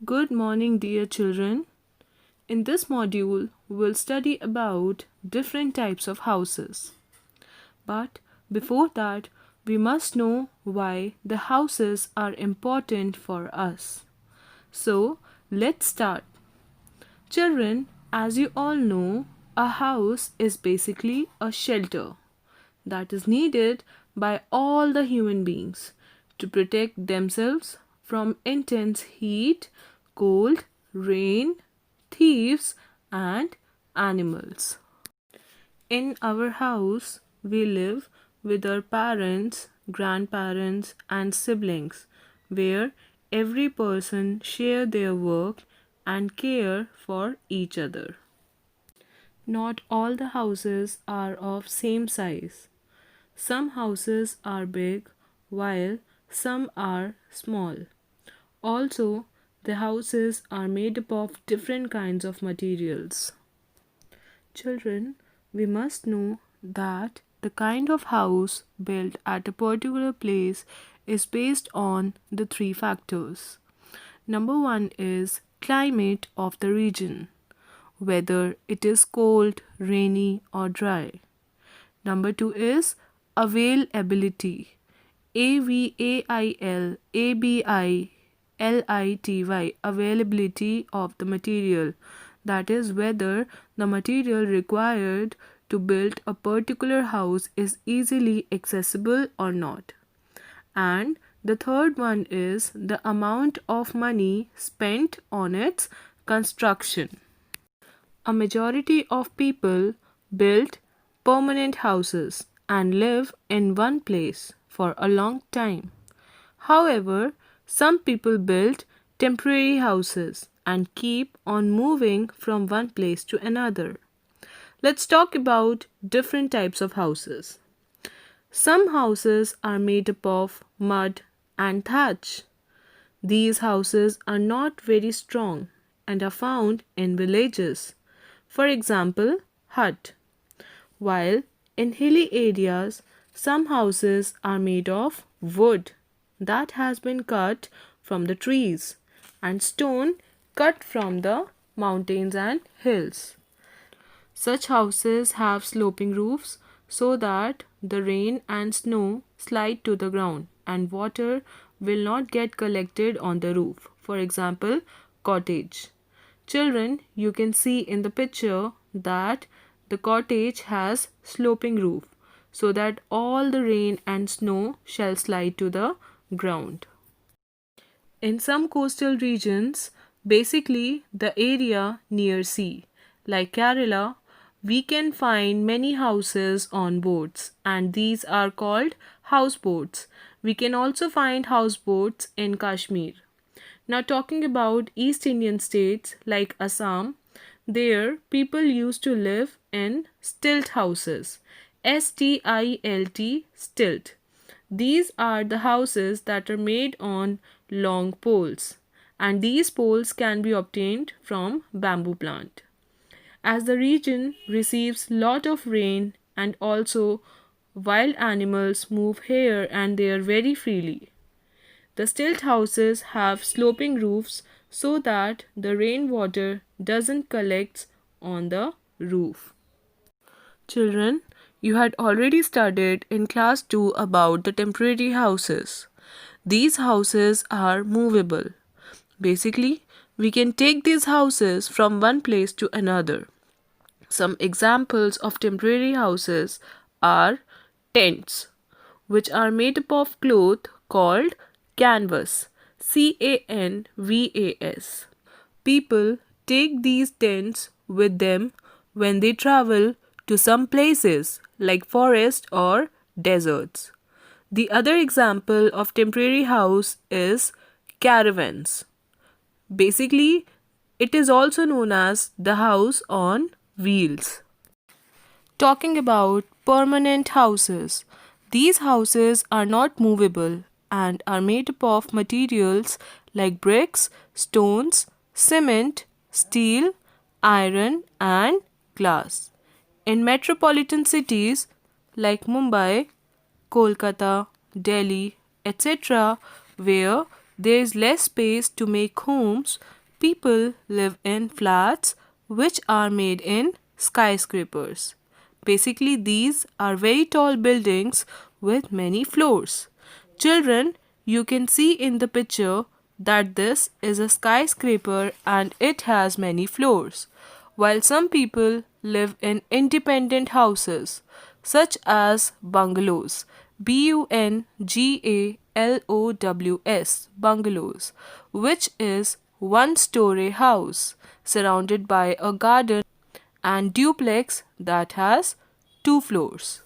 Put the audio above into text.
Good morning, dear children. In this module, we'll study about different types of houses. But before that, we must know why the houses are important for us. So, let's start. Children, as you all know, a house is basically a shelter that is needed by all the human beings to protect themselves from intense heat, cold, rain, thieves, and animals. In our house, we live with our parents, grandparents, and siblings, where every person share their work and care for each other. Not all the houses are of same size. Some houses are big while some are small. Also, the houses are made up of different kinds of materials. Children, we must know that the kind of house built at a particular place is based on the three factors. Number one is climate of the region, whether it is cold, rainy, or dry. Number two is availability. Availability, availability of the material. That is whether the material required to build a particular house is easily accessible or not. And the third one is the amount of money spent on its construction. A majority of people build permanent houses and live in one place for a long time. However, some people build temporary houses and keep on moving from one place to another. Let's talk about different types of houses. Some houses are made up of mud and thatch. These houses are not very strong and are found in villages. For example, hut. While in hilly areas, some houses are made of wood that has been cut from the trees and stone cut from the mountains and hills. Such houses have sloping roofs so that the rain and snow slide to the ground and water will not get collected on the roof. For example, cottage. Children, you can see in the picture that the cottage has sloping roof so that all the rain and snow shall slide to the ground. In some coastal regions, basically the area near sea, like Kerala, we can find many houses on boats and these are called houseboats. We can also find houseboats in Kashmir. Now, talking about East Indian states like Assam, there people used to live in stilt houses. STILT, stilt. These are the houses that are made on long poles, and these poles can be obtained from bamboo plant. As the region receives lot of rain and also wild animals move here and there very freely. The stilt houses have sloping roofs so that the rainwater doesn't collect on the roof. Children, you had already studied in class 2 about the temporary houses. These houses are movable. Basically, we can take these houses from one place to another. Some examples of temporary houses are tents, which are made up of cloth called canvas. CANVAS. People take these tents with them when they travel to some places like forest or deserts. The other example of temporary house is caravans. Basically, it is also known as the house on wheels. Talking about permanent houses, these houses are not movable and are made up of materials like bricks, stones, cement, steel, iron, and glass. In metropolitan cities like Mumbai, Kolkata, Delhi, etc., where there is less space to make homes. People live in flats which are made in skyscrapers. Basically, these are very tall buildings with many floors. Children, you can see in the picture that this is a skyscraper and it has many floors, while some people live in independent houses, such as bungalows. Bungalows, bungalows, which is one-story house surrounded by a garden, and duplex that has two floors.